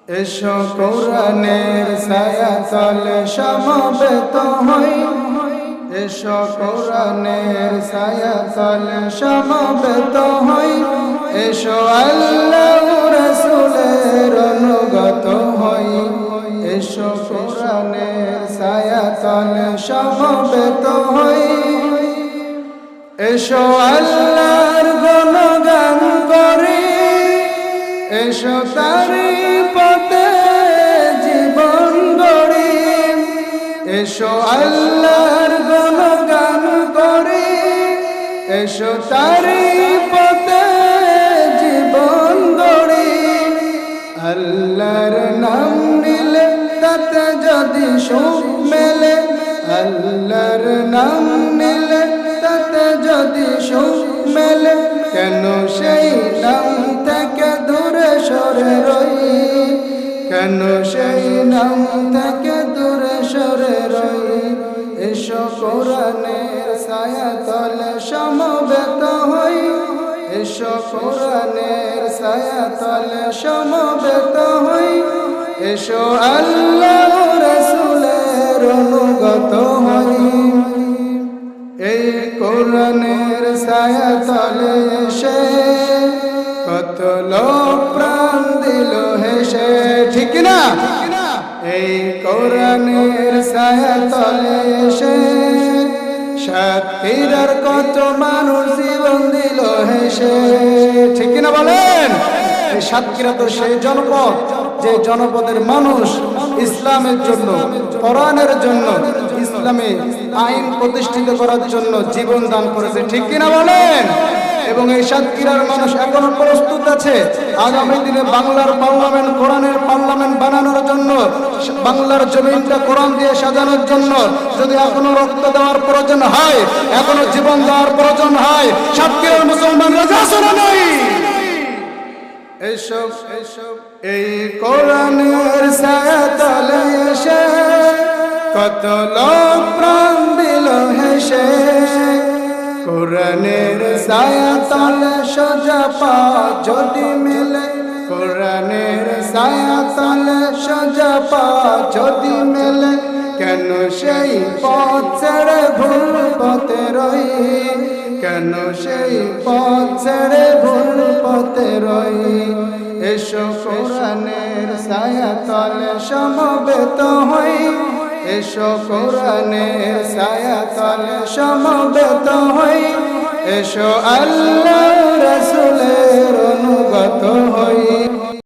এসো কোরআনের ছায়াতলে সমবেত হই, এসো কোরআনের ছায়াতলে সমবেত হই, এসো আল্লাহ রাসূলের অনুগত হই, এসো কোরআনের ছায়াতলে সমবেত হই, এসো আল্লাহর গুণগান করি, এসো তারি পথে জীবন গড়ি, এসো আল্লাহর গুণগান করি, এসো তারি পথে জীবন গড়ি। আল্লাহর নাম নিলে তাতে যদি সুখ মেলে, আল্লাহর নাম নিলে তাতে যদি সুখ মেলে, কেন সেই নাম থেকে দূরে সরে রই, কেন সেই নাম থেকে দূরে সরে রই। এসো কোরআনের ছায়াতলে সমবেত হই, এসো কোরআনের ছায়াতলে সমবেত হই, এসো আল্লাহ রাসূলের অনুগত হই। এই কোরআনের ছায়াতলে এসে কত লোক প্রাণ দিল হেসে, ঠিক না? এই কোরআনের ছায়াতলে এসে সাতক্ষীরার কত মানুষ জীবন দিল হেসে, ঠিক না বলেন? এই সাতক্ষীরা তো সেই জনপদ যে জনপদের মানুষ ইসলামের জন্য, কোরআনের জন্য, ইসলামে আইন প্রতিষ্ঠিত করার জন্য জীবন দান করেছে, ঠিক কিনা বলেন? এবং এই সাতক্ষীরার মানুষ এখনো প্রস্তুত আছে আগামী দিনে বাংলার পার্লামেন্ট, কোরআনের পার্লামেন্ট বানানোর জন্য, বাংলার জমিনটা কোরআন দিয়ে সাজানোর জন্য। যদি এখনো রক্ত দেওয়ার প্রয়োজন হয়, এখনো জীবন দেওয়ার প্রয়োজন হয়, সাতক্ষীরার মুসলমান রাজা শোনা নাই। এসব এই কোরআনের ছায়াতলে এসে কত লোক প্রাণ দিল হেসে, কোরআনের ছায়াতলে সোজা পা যদি মেলে, কোরআনের ছায়াতলে সোজা পা যদি মেলে, কেন সেই পথ ছেড়ে ভুল পথে রই, কেন সেই পথ ছেড়ে ভুল পথে রই। এসো কোরআনের ছায়াতলে সমবেত হই, এসো কোরআনের ছায়াতলে সমবেত হই, এসো আল্লাহ রাসূলের অনুগত হই।